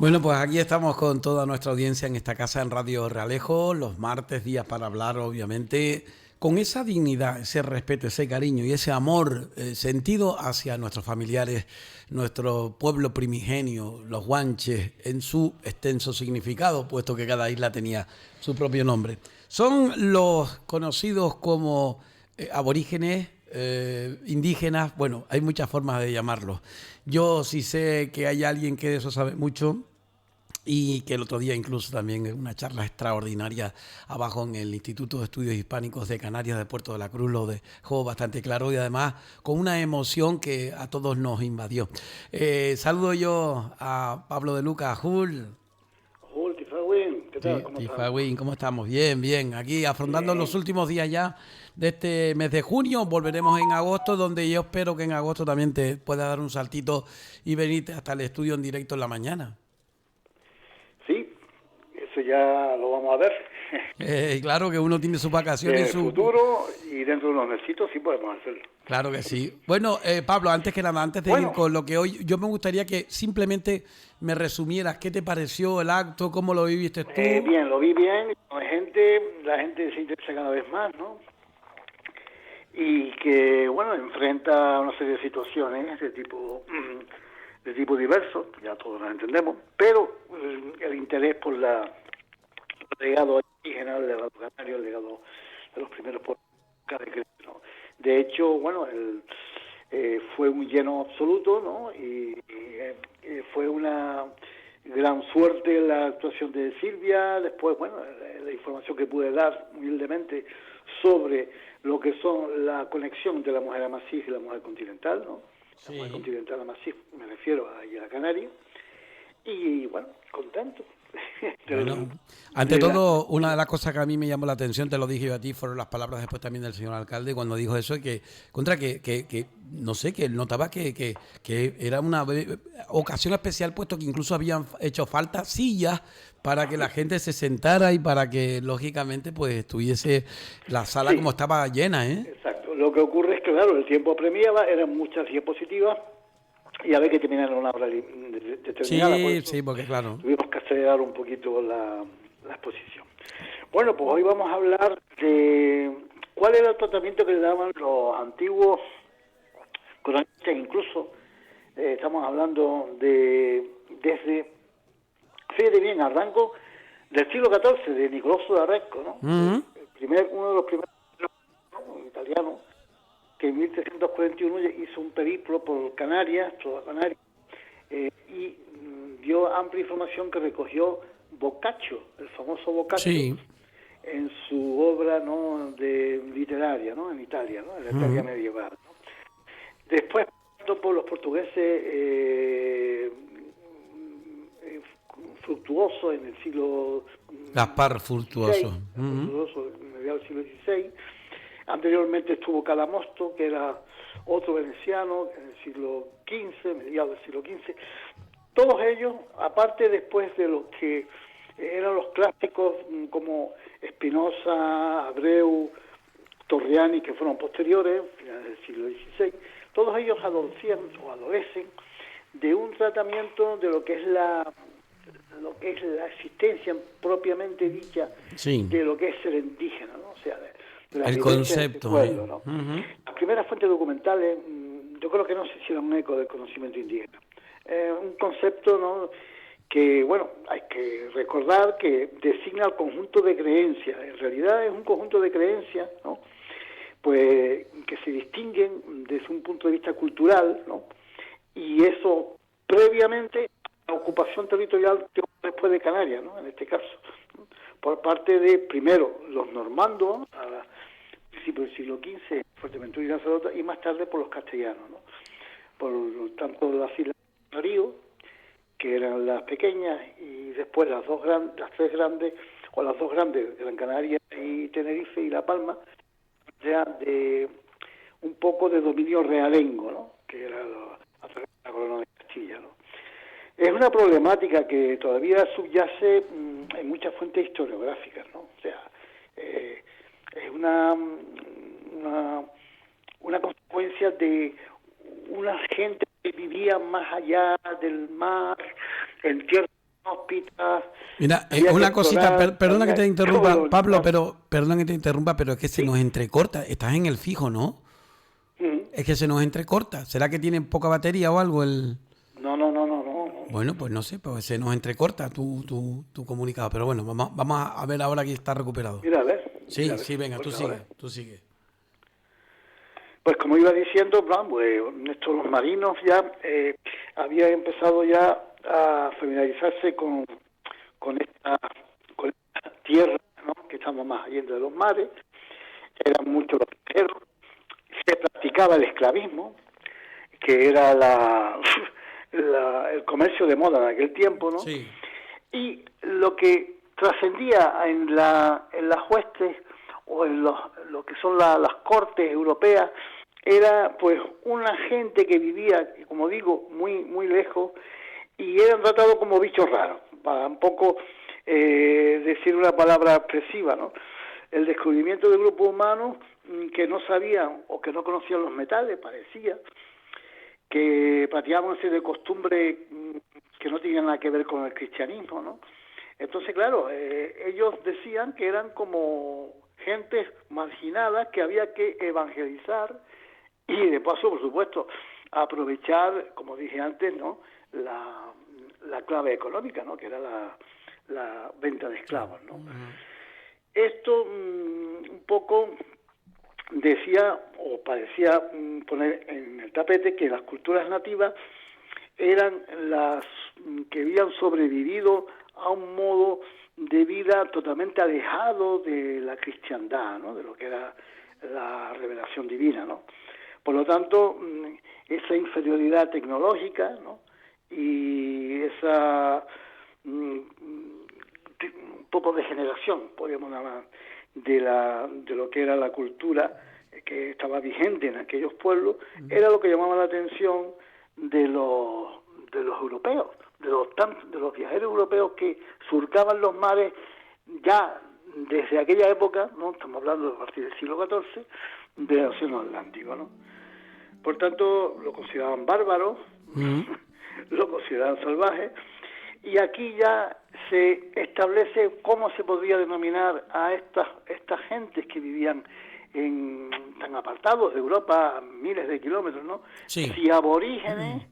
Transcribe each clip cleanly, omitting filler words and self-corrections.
Bueno, pues aquí estamos con toda nuestra audiencia en esta casa en Radio Realejo, los martes, días para hablar, obviamente, con esa dignidad, ese respeto, ese cariño y ese amor sentido hacia nuestros familiares, nuestro pueblo primigenio, los guanches, en su extenso significado, puesto que cada isla tenía su propio nombre. Son los conocidos como aborígenes, indígenas, bueno, hay muchas formas de llamarlos. Yo sí sé que hay alguien que de eso sabe mucho y que el otro día incluso también en una charla extraordinaria abajo en el Instituto de Estudios Hispánicos de Canarias de Puerto de la Cruz lo dejó bastante claro y además con una emoción que a todos nos invadió. Saludo yo a Pablo de Lucas, Jul. Hola, Tifagüín, ¿qué tal? ¿Cómo estamos? Tifagüín, ¿cómo estamos? Bien, bien. Aquí afrontando los Bien. últimos días ya de este mes de junio. Volveremos en agosto, donde yo espero que en agosto también te pueda dar un saltito y venirte hasta el estudio en directo en la mañana. Sí, eso ya lo vamos a ver. Claro que uno tiene sus vacaciones En y el su... futuro y dentro de unos mesecitos sí podemos hacerlo. Claro que sí. Bueno, Pablo, antes que nada, antes de ir Bueno, con lo que hoy, yo me gustaría que simplemente me resumieras qué te pareció el acto, cómo lo viviste tú. bien, lo vi bien. La gente se interesa cada vez más, ¿no? Y que, bueno, enfrenta una serie de situaciones de tipo diverso, ya todos las entendemos, pero el interés por el legado indígena, el legado canario, el legado de los primeros pueblos, ¿no? De hecho, bueno, fue un lleno absoluto, ¿no? Y fue una gran suerte la actuación de Silvia. Después, bueno, la información que pude dar humildemente sobre lo que son la conexión entre la mujer amasí y la mujer continental, ¿no? La mujer Sí. continental amasí, me refiero a la canaria. Y bueno, contento. Bueno, del, ante de la, todo, una de las cosas que a mí me llamó la atención, te lo dije yo a ti, fueron las palabras después también del señor alcalde cuando dijo eso, y que, contra que no sé, que él notaba que era una ocasión especial, puesto que incluso habían hecho falta sillas para que la gente se sentara y para que, lógicamente, pues estuviese la sala como sí, estaba llena, ¿eh? exacto. Lo que ocurre es que, claro, el tiempo apremiaba, eran muchas diapositivas y había que terminar en una hora determinada, por Sí, eso sí, porque claro. tuvimos que acelerar un poquito la exposición. Bueno, pues hoy vamos a hablar de cuál era el tratamiento que le daban los antiguos cronistas, incluso estamos hablando fíjate bien, arranco del siglo XIV, de Nicoloso de Arresco, ¿no? Ujú. Uno de los primeros, ¿no? Italianos, que en 1341 hizo un periplo por Canarias, toda Canarias, y dio amplia información que recogió Boccaccio, el famoso Boccaccio, Sí. en su obra, ¿no?, de literaria, ¿no?, en Italia, ¿no?, en la Italia Ujú. medieval, ¿no? Después, por los portugueses, fructuoso en el siglo Gaspar Furtuoso. XVI, Ujú. fructuoso en mediados del siglo XVI. Anteriormente estuvo Calamosto, que era otro veneciano, en el siglo XV, mediados del siglo XV. Todos ellos, aparte después de los que eran los clásicos como Spinoza, Abreu, Torriani, que fueron posteriores, finales del siglo XVI, todos ellos adolecen de un tratamiento de lo que es la existencia propiamente dicha Sí. de lo que es ser indígena, ¿no? O sea, de las El vivencias de ese concepto, ¿eh? pueblo, ¿no? Ujú. Las primeras fuentes documentales, yo creo que no se hicieron un eco del conocimiento indígena. Un concepto, ¿no?, que, bueno, hay que recordar que designa el conjunto de creencias. En realidad es un conjunto de creencias, ¿no?, pues que se distinguen desde un punto de vista cultural, ¿no?, y eso previamente a la ocupación territorial que después de Canarias, ¿no?, en este caso, ¿no?, por parte de, primero, los normandos, a principios del siglo XV, Fuerteventura y Lanzarote, y más tarde por los castellanos, ¿no?, por tanto las islas de Río, que eran las pequeñas, y después las tres grandes, o las dos grandes, Gran Canaria y Tenerife y La Palma, ya de un poco de dominio realengo, ¿no?, que era a través de la corona de Castilla, ¿no? Es una problemática que todavía subyace en muchas fuentes historiográficas, ¿no? O sea, es una consecuencia de una gente que vivía más allá del mar, en tierra hóspitas. Mira, había una que cosita, explorar, perdona que te interrumpa, todo, Pablo, pero perdona que te interrumpa, pero es que se sí. nos entrecorta. Estás en el fijo, ¿no? Ujú. Es que se nos entrecorta. ¿Será que tiene poca batería o algo el...? No. Bueno, pues no sé, pues se nos entrecorta tu comunicado. Pero bueno, vamos a ver ahora que está recuperado. Mira Sí, a ver sí, si se venga, tú encuentra ahora. sigue, tú sigue. Pues como iba diciendo, pues los marinos ya habían empezado ya a familiarizarse con esta, con esta tierra, ¿no? Que estamos más allende de los mares. Eran muchos los pesqueros. Se practicaba el esclavismo, que era el comercio de moda en aquel tiempo, ¿no? Sí, Y lo que trascendía en las huestes o en lo que son las cortes europeas era pues una gente que vivía, como digo, muy lejos y eran tratados como bichos raros, para un poco decir una palabra expresiva, ¿no? El descubrimiento de grupos humanos que no sabían o que no conocían los metales, parecía, que practicaban una serie de costumbres que no tenían nada que ver con el cristianismo, ¿no? Entonces, claro, ellos decían que eran como gentes marginadas que había que evangelizar y de paso, por supuesto, aprovechar, como dije antes, ¿no? La clave económica, ¿no? Que era la venta de esclavos, ¿no? Esto un poco decía o parecía poner en el tapete que las culturas nativas eran las que habían sobrevivido a un modo de vida totalmente alejado de la cristiandad, ¿no? De lo que era la revelación divina, ¿no? Por lo tanto, esa inferioridad tecnológica, ¿no? Y esa un poco de generación, podríamos llamar, de lo que era la cultura que estaba vigente en aquellos pueblos, era lo que llamaba la atención de los europeos, de los viajeros europeos que surcaban los mares ya desde aquella época, ¿no? Estamos hablando a partir del siglo XIV, del Océano Atlántico, ¿no? Por tanto, lo consideraban bárbaros, lo consideraban salvajes, y aquí ya se establece cómo se podría denominar a estas gentes que vivían tan apartados de Europa, a miles de kilómetros, ¿no? sí, Si aborígenes,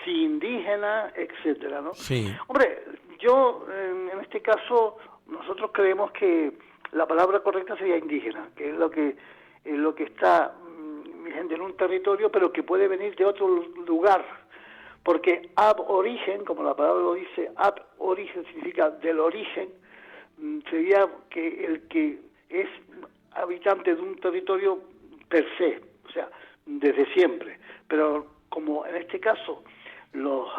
si indígenas, etcétera, ¿no? sí. Hombre, yo en este caso nosotros creemos que la palabra correcta sería indígena, que es lo que está vigente en un territorio, pero que puede venir de otro lugar, porque ab origen, como la palabra lo dice, ab origen significa del origen, sería que el que es habitante de un territorio per se, o sea, desde siempre, pero como en este caso los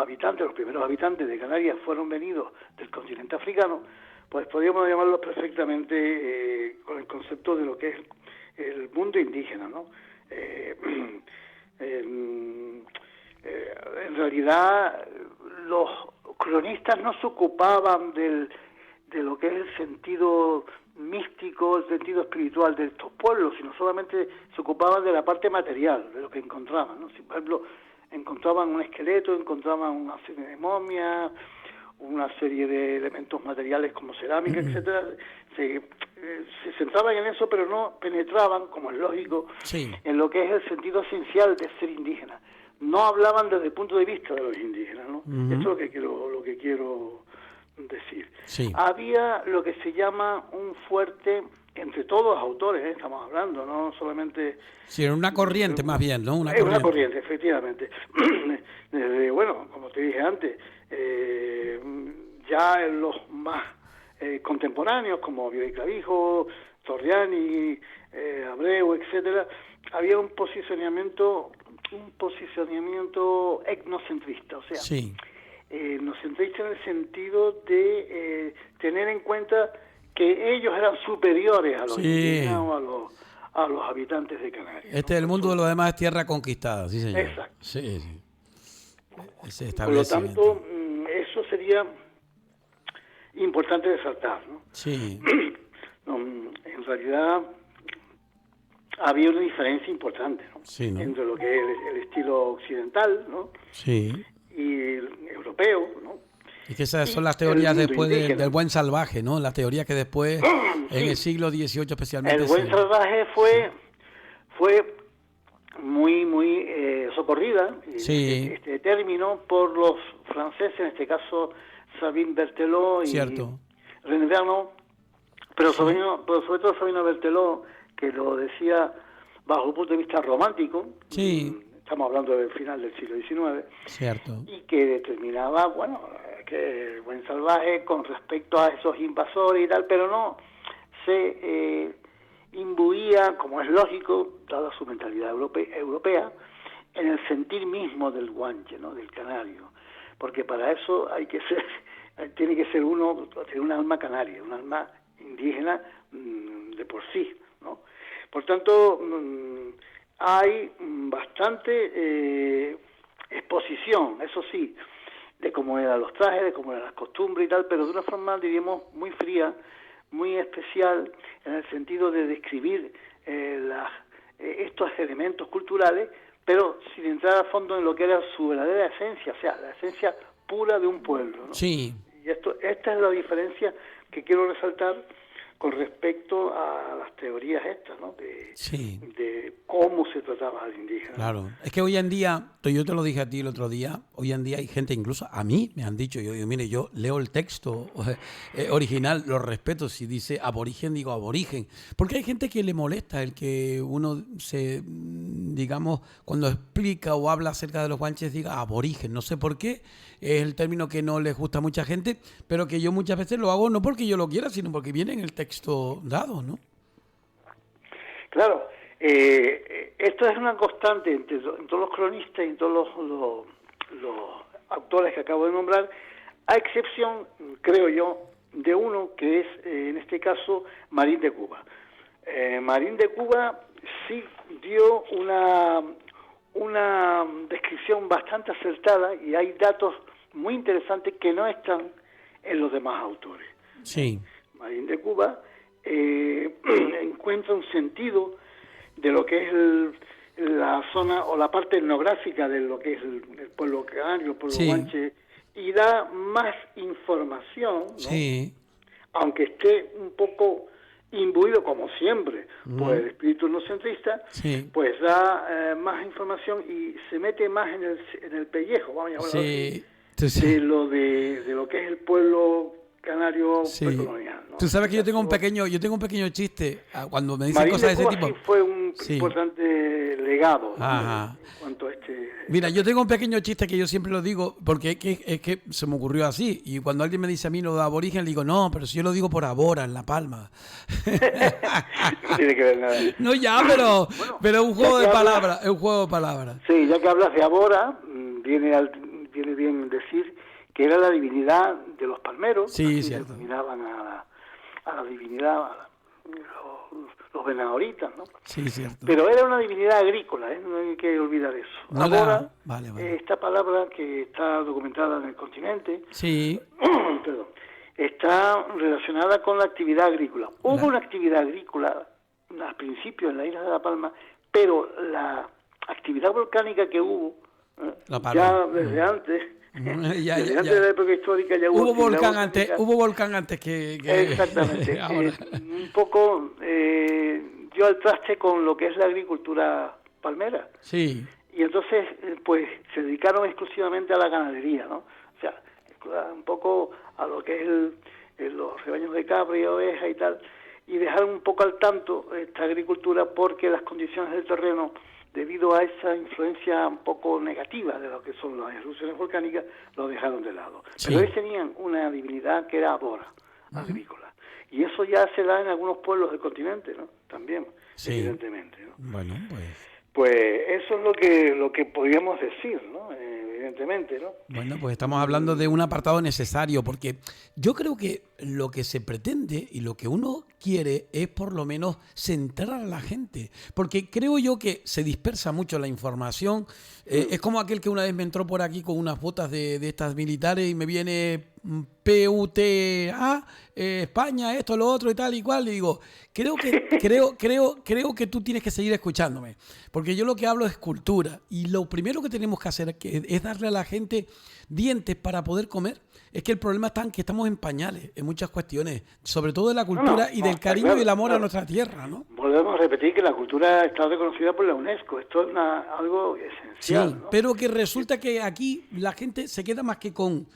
primeros habitantes de Canarias fueron venidos del continente africano, pues podríamos llamarlos perfectamente con el concepto de lo que es el mundo indígena, ¿no? En realidad los cronistas no se ocupaban de lo que es el sentido místico, el sentido espiritual de estos pueblos, sino solamente se ocupaban de la parte material, de lo que encontraban, ¿no? Si, por ejemplo, encontraban un esqueleto, encontraban una serie de momias, una serie de elementos materiales como cerámica, etcétera, se centraban en eso, pero no penetraban, como es lógico, Sí. en lo que es el sentido esencial de ser indígena. No hablaban desde el punto de vista de los indígenas, ¿no? Esto es lo que quiero decir. Sí. Había lo que se llama un fuerte, entre todos los autores, estamos hablando, no solamente... Sí, era una corriente más bien, ¿no? Es una corriente, efectivamente. Bueno, como te dije antes, ya en los más contemporáneos, como Vives y Clavijo, Torriani, Abreu, etcétera, había un posicionamiento etnocentrista, o sea, sí. Etnocentrista en el sentido de tener en cuenta que ellos eran superiores a los indígenas o a los habitantes de Canarias. Este es el mundo de los demás es tierra conquistada, sí señor. Exacto. Sí, sí. Ese Por lo establecimiento. tanto, eso sería importante resaltar, ¿no? Sí. En realidad había una diferencia importante, ¿no? Sí, ¿no? Entre lo que es el estilo occidental, ¿no? Sí. Y el europeo, ¿no? Y que esas son y las teorías el mundo después indígena. del buen salvaje, ¿no? Las teorías que después, en el siglo XVIII especialmente... El buen salvaje fue muy socorrida, Sí, este término, por los franceses, en este caso Sabine Berthelot y cierto. René Vernon, pero Sí, sobre todo Sabine Berthelot, que lo decía bajo un punto de vista romántico, sí, estamos hablando del final del siglo XIX, cierto. y que determinaba, bueno, que el buen salvaje con respecto a esos invasores y tal, pero no se imbuía, como es lógico, dada su mentalidad europea, en el sentir mismo del guanche, ¿no? Del canario, porque para eso hay que ser, tiene que ser uno, tener un alma canaria, un alma indígena de por sí, ¿no? Por tanto, hay bastante exposición, eso sí, de cómo eran los trajes, de cómo eran las costumbres y tal, pero de una forma, diríamos, muy fría, muy especial, en el sentido de describir estos elementos culturales, pero sin entrar a fondo en lo que era su verdadera esencia, o sea, la esencia pura de un pueblo, ¿no? Sí, Y esta es la diferencia que quiero resaltar con respecto a las teorías estas, ¿no? sí. De cómo se trataba al indígena, ¿no? Claro, es que hoy en día, yo te lo dije a ti el otro día, hoy en día hay gente, incluso a mí me han dicho, mire, yo leo el texto original, lo respeto, si dice aborigen, digo aborigen, porque hay gente que le molesta el que uno se, digamos, cuando explica o habla acerca de los guanches diga aborigen, no sé por qué, es el término que no les gusta a mucha gente, pero que yo muchas veces lo hago no porque yo lo quiera, sino porque viene en el texto dado, ¿no? Claro, esto es una constante en todos los cronistas y en todos los autores que acabo de nombrar, a excepción, creo yo, de uno que es, en este caso, Marín de Cuba. Marín de Cuba sí dio una descripción bastante acertada y hay datos muy interesantes que no están en los demás autores. Sí. Marín de Cuba encuentra un sentido de lo que es la zona o la parte etnográfica de lo que es el pueblo canario, el pueblo guanche, y da más información, ¿no? Sí. Aunque esté un poco imbuido, como siempre, por el espíritu etnocentrista, pues da más información y se mete más en el pellejo, vamos a llamarlo así, de lo que es el pueblo canario precolonial, ¿no? Tú sabes que yo tengo un pequeño chiste cuando me dicen cosas de ese tipo. Sí fue un importante legado, ¿no? En cuanto a Mira, yo tengo un pequeño chiste que yo siempre lo digo porque es que se me ocurrió así. Y cuando alguien me dice a mí lo de aborigen, le digo, no, pero si yo lo digo por Abora, en La Palma. No tiene que ver nada. No, ya, pero es un juego de palabras, es un juego de palabras. Sí, ya que hablas de Abora, viene bien decir que era la divinidad de los palmeros, sí, cierto. Denominaban a la divinidad, los venadoritas, ¿no? Sí, cierto. Pero era una divinidad agrícola, no hay que olvidar eso. No Ahora, vale. Esta palabra que está documentada en el continente, perdón, está relacionada con la actividad agrícola. Hubo una actividad agrícola al principio en la isla de La Palma, pero la actividad volcánica que hubo, ya desde antes, desde antes de la época histórica ya hubo volcán antes que exactamente. Un poco dio al traste con lo que es la agricultura palmera. Sí. Y entonces, pues, se dedicaron exclusivamente a la ganadería, ¿no? O sea, un poco a lo que es los rebaños de cabra y oveja y tal, y dejaron un poco al tanto esta agricultura porque las condiciones del terreno, debido a esa influencia un poco negativa de lo que son las erupciones volcánicas, lo dejaron de lado. Pero ellos tenían una divinidad que era Abora, agrícola. Y eso ya se da en algunos pueblos del continente, ¿no? También, evidentemente, ¿no? Bueno, pues eso es lo que podríamos decir, ¿no? Evidentemente, ¿no? Bueno, pues estamos hablando de un apartado necesario, porque yo creo que lo que se pretende y lo que uno quiere es por lo menos centrar a la gente, porque creo yo que se dispersa mucho la información. Es como aquel que una vez me entró por aquí con unas botas de estas militares y me viene PUTA, España, esto, lo otro y tal y cual, y digo, creo que tú tienes que seguir escuchándome, porque yo lo que hablo es cultura, y lo primero que tenemos que hacer es darle a la gente dientes para poder comer. es que el problema está en que estamos en pañales en muchas cuestiones, sobre todo de la cultura y del cariño claro, y el amor claro. a nuestra tierra, ¿no? Volvemos a repetir que la cultura está reconocida por la UNESCO. Esto es algo esencial, Sí, ¿no? pero que resulta que aquí la gente se queda más que con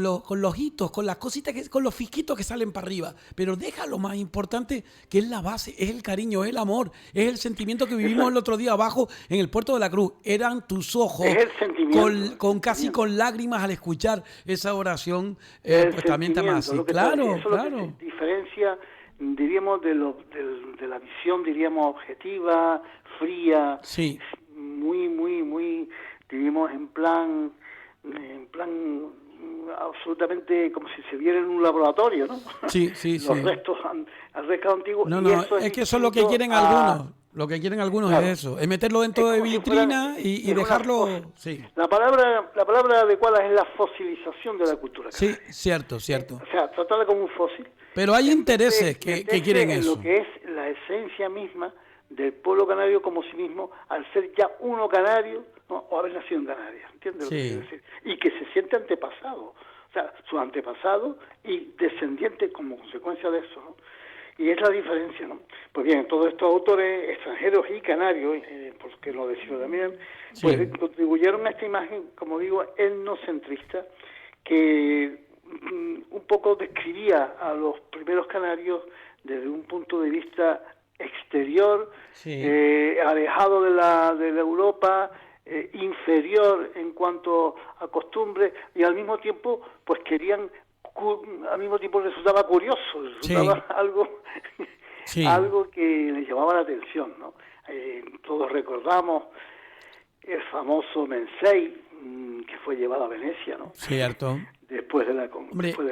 los hitos, con las cositas, con los fisquitos que salen para arriba. Pero deja lo más importante, que es la base, es el cariño, es el amor, es el sentimiento que vivimos el otro día abajo en el Puerto de la Cruz. Eran tus ojos Es el sentimiento, casi con lágrimas al escuchar esa oración, el pues también te más así. lo que Claro, eso es lo claro. que se diferencia, diríamos, de la visión, diríamos, objetiva, fría, Sí, muy, diríamos, en plan absolutamente como si se viera en un laboratorio, ¿no? sí, Los sí. restos antiguos. No, Y no, eso es que eso es lo que distinto quieren a... algunos. Lo que quieren algunos Claro. es eso, es meterlo dentro de como si vitrina fueran- y es una dejarlo. Sí, la palabra adecuada es la fosilización de la cultura sí, canaria. cierto. O sea, tratarla como un fósil. Pero hay intereses que Meterse quieren en eso. lo que es la esencia misma del pueblo canario como sí mismo, al ser ya uno canario, ¿no? O haber nacido en Canarias, ¿entiendes lo que Sí. quiero decir? Y que se siente antepasado, o sea, su antepasado y descendiente como consecuencia de eso, ¿no? Y es la diferencia, ¿no? Pues bien, todos estos autores extranjeros y canarios, por qué no decirlo también, pues Sí. contribuyeron a esta imagen, como digo, etnocentrista, que un poco describía a los primeros canarios desde un punto de vista exterior, Sí. alejado de la Europa, inferior en cuanto a costumbres, y al mismo tiempo pues querían, al mismo tiempo resultaba curioso, resultaba Sí. algo que les llamaba la atención, ¿no? Todos recordamos el famoso Mensei, que fue llevado a Venecia, ¿no? Cierto. Después del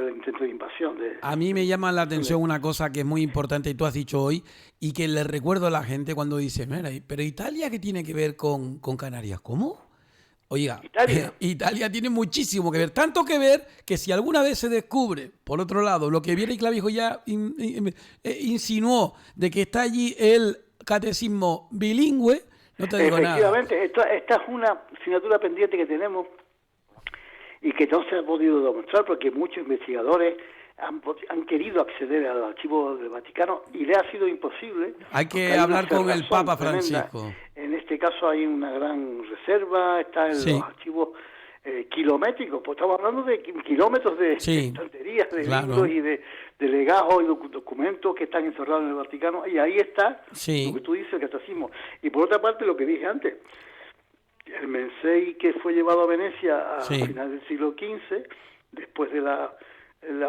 intento de invasión. A mí me llama la atención una cosa que es muy importante y tú has dicho hoy y que le recuerdo a la gente cuando dice, mira, pero Italia, ¿qué tiene que ver con Canarias? ¿Cómo? Oiga, Italia tiene muchísimo que ver, tanto que ver que si alguna vez se descubre, por otro lado, lo que Viera y Clavijo ya insinuó de que está allí el catecismo bilingüe, no te digo nada. Efectivamente, esta es una asignatura pendiente que tenemos y que no se ha podido demostrar porque muchos investigadores han querido acceder al archivo del Vaticano y le ha sido imposible. Hay que hablar con el Papa Francisco. En este caso hay una gran reserva, está en los archivos kilométricos, pues estamos hablando de kilómetros de estanterías, de libros y de legajos y documentos que están encerrados en el Vaticano, y ahí está lo que tú dices, el catecismo. Y por otra parte, lo que dije antes, el Mensei que fue llevado a Venecia a finales del siglo XV, después de la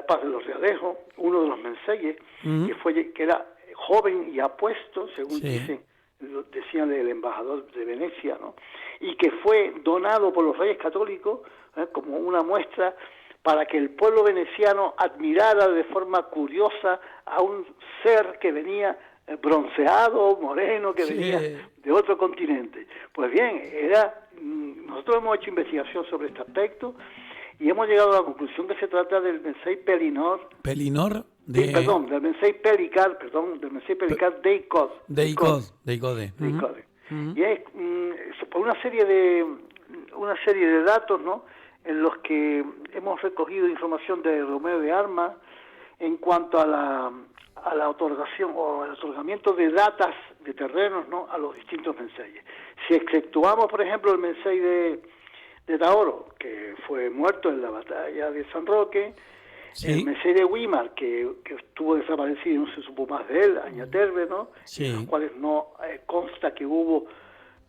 paz de los Realejos, uno de los Menseyes, que era joven y apuesto, según decían el embajador de Venecia, ¿no? Y que fue donado por los reyes católicos como una muestra para que el pueblo veneciano admirara de forma curiosa a un ser que venía bronceado, moreno, que venía de otro continente. Pues bien, nosotros hemos hecho investigación sobre este aspecto y hemos llegado a la conclusión que se trata del Mensei Pelinor. ¿Pelinor? Del Mensei Pelicar, Deicode. Deicode. Y es por una serie de datos, ¿no?, en los que hemos recogido información de Romeo de Armas en cuanto a la otorgación o el otorgamiento de datas de terrenos, ¿no?, a los distintos menseyes. Si exceptuamos, por ejemplo, el Mensei de Taoro, que fue muerto en la batalla de San Roque, el Mensei de Weimar, que estuvo desaparecido y no se supo más de él, Añaterbe, ¿no?, en los cuales no consta que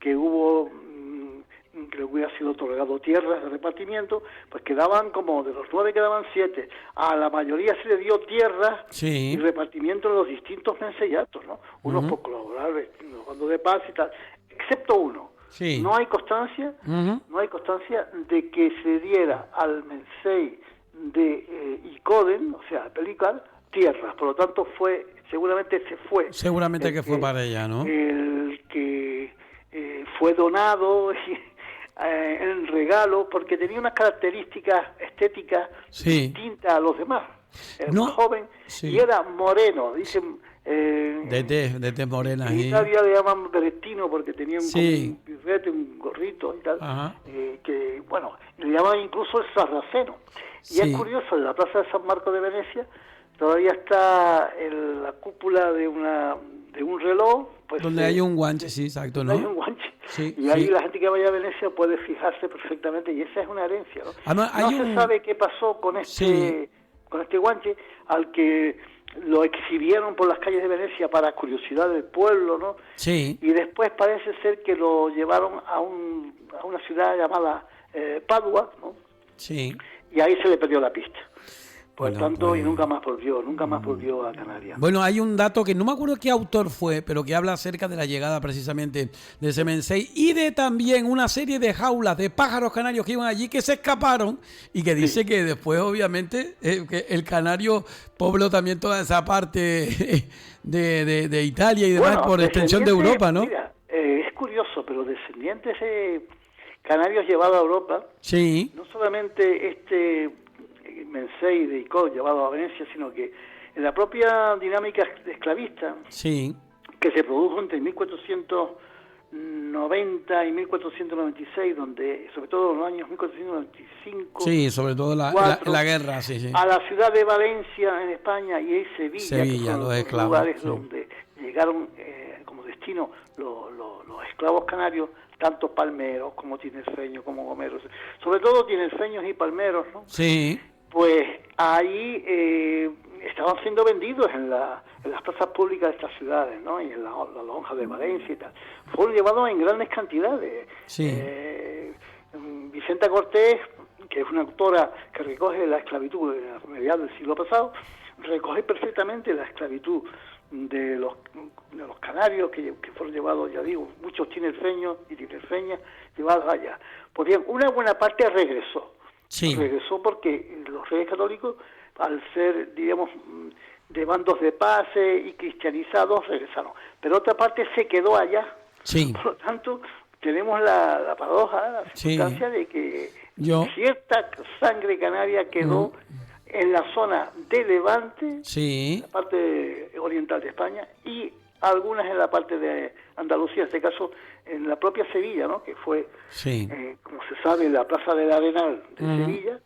le hubiera sido otorgado tierras de repartimiento, pues quedaban como, de los 9 quedaban 7. A la mayoría se le dio tierras y repartimiento en los distintos menseyatos, ¿no? Unos por colaborar en los bandos de paz y tal, excepto uno. No hay constancia, de que se diera al Mensei de Icoden, o sea, Pelicar, tierras. Por lo tanto, seguramente que fue para ella, ¿no? El que fue donado en regalo porque tenía unas características estéticas distintas a los demás. Era muy joven y era moreno. Dicen, De tez morena. En Italia le llaman berrettino porque tenía un birrete, un gorrito y tal, que bueno, le llaman incluso el sarraceno. Y es curioso, en la plaza de San Marco de Venecia todavía está la cúpula de un reloj. Pues, donde hay un guanche, sí, exacto, ¿no? Hay un guanche. Sí, y ahí la gente que vaya a Venecia puede fijarse perfectamente, y esa es una herencia, ¿no? No se sabe qué pasó con este guanche, al que lo exhibieron por las calles de Venecia para curiosidad del pueblo, ¿no? Sí. Y después parece ser que lo llevaron a una ciudad llamada Padua, ¿no? Sí. Y ahí se le perdió la pista. Por tanto, pues, y nunca más volvió a Canarias. Bueno, hay un dato que no me acuerdo qué autor fue, pero que habla acerca de la llegada precisamente de ese Mensei y de también una serie de jaulas de pájaros canarios que iban allí, que se escaparon y que dice que después, obviamente, que el canario pobló también toda esa parte de Italia y demás, por extensión de Europa, ¿no? Mira, es curioso, pero descendientes canarios llevados a Europa, no solamente Mensei de Icod llevado a Venecia, sino que en la propia dinámica esclavista que se produjo entre 1490 y 1496, donde sobre todo en los años 1495, sobre todo la guerra, a la ciudad de Valencia en España y Sevilla, que son los esclavos, lugares donde llegaron como destino los esclavos canarios, tanto palmeros como tinerfeños como gomeros, sobre todo tinerfeños y palmeros, ¿no? Sí. Pues ahí estaban siendo vendidos en las plazas públicas de estas ciudades, ¿no? Y en la lonja de Valencia y tal. Fueron llevados en grandes cantidades. Vicenta Cortés, que es una autora que recoge la esclavitud a mediados del siglo pasado, recoge perfectamente la esclavitud de los canarios que fueron llevados, ya digo, muchos tinerfeños y tinerfeñas llevados allá. Pues bien, una buena parte regresó. Regresó porque los reyes católicos, al ser, digamos, de bandos de paz y cristianizados, regresaron. Pero otra parte se quedó allá. Por lo tanto, tenemos la paradoja, la circunstancia de que cierta sangre canaria quedó en la zona de Levante, en la parte oriental de España, y algunas en la parte de Andalucía, en este caso en la propia Sevilla, ¿no? Que fue, como se sabe, la Plaza del Arenal de Sevilla,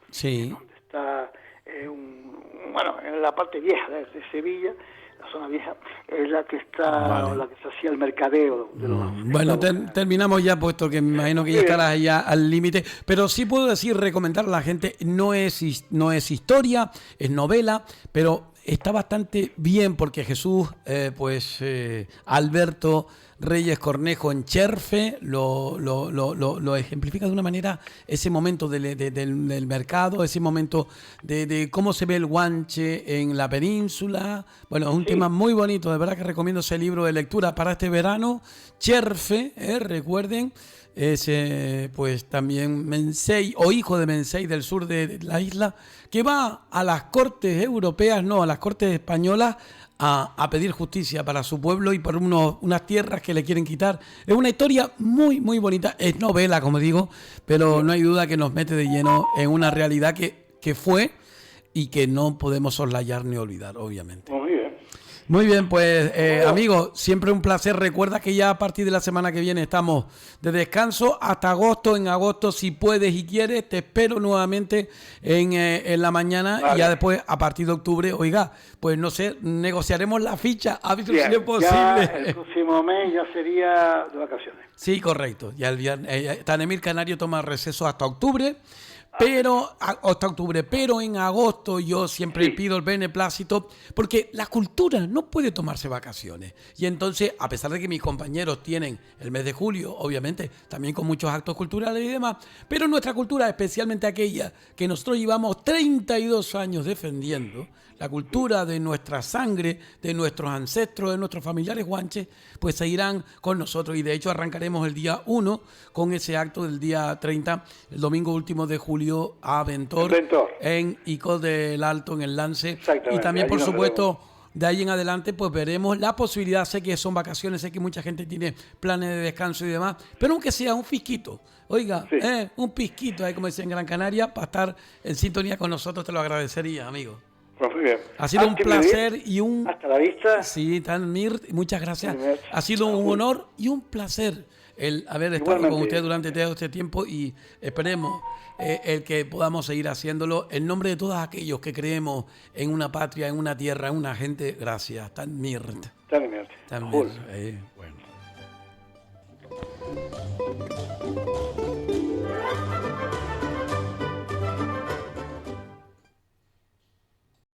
donde está, en la parte vieja de Sevilla, la zona vieja, es la que está, la que se hacía el mercadeo de los Bueno, terminamos ya, puesto que me imagino que ya estarás ya al límite, pero sí puedo decir, recomendar a la gente, no es historia, es novela, pero está bastante bien porque Jesús, Alberto Reyes Cornejo en Cherfe lo ejemplifica de una manera, ese momento del mercado, ese momento de cómo se ve el guanche en la península. Bueno, es un tema muy bonito, de verdad que recomiendo ese libro de lectura para este verano. Cherfe, recuerden, es pues también Mensei o hijo de Mensei del sur de la isla, que va a las cortes europeas, no, a las cortes españolas, a pedir justicia para su pueblo y por unas tierras que le quieren quitar. Es una historia muy, muy bonita. Es novela, como digo, pero no hay duda que nos mete de lleno en una realidad que fue y que no podemos soslayar ni olvidar, obviamente. Muy bien, pues amigo, siempre un placer. Recuerda que ya a partir de la semana que viene estamos de descanso hasta agosto. En agosto, si puedes y quieres, te espero nuevamente en la mañana. Y ya después, a partir de octubre, oiga, pues no sé, negociaremos la ficha, a ver si es posible. Ya el próximo mes ya sería de vacaciones. Sí, correcto. Ya el viernes, Tanemir Canario toma receso hasta octubre. Pero en agosto yo siempre pido el beneplácito, porque la cultura no puede tomarse vacaciones. Y entonces, a pesar de que mis compañeros tienen el mes de julio, obviamente, también con muchos actos culturales y demás, pero nuestra cultura, especialmente aquella que nosotros llevamos 32 años defendiendo, la cultura de nuestra sangre, de nuestros ancestros, de nuestros familiares guanches, pues seguirán con nosotros. Y de hecho arrancaremos el día 1 con ese acto del día 30, el domingo último de julio, a Ventor. En Icod del Alto, en el Lance. Y también, por supuesto, de ahí en adelante, pues veremos la posibilidad. Sé que son vacaciones, sé que mucha gente tiene planes de descanso y demás, pero aunque sea un fisquito, oiga, un pisquito, ahí como decía en Gran Canaria, para estar en sintonía con nosotros, te lo agradecería, amigo. Pues muy bien. Ha sido un placer y un... Hasta la vista. Sí, Tanmir, muchas gracias. Ha sido un honor y un placer el haber estado con usted durante todo este tiempo y esperemos el que podamos seguir haciéndolo en nombre de todos aquellos que creemos en una patria, en una tierra, en una gente. Gracias, Tanmir. Tanmir. Bueno.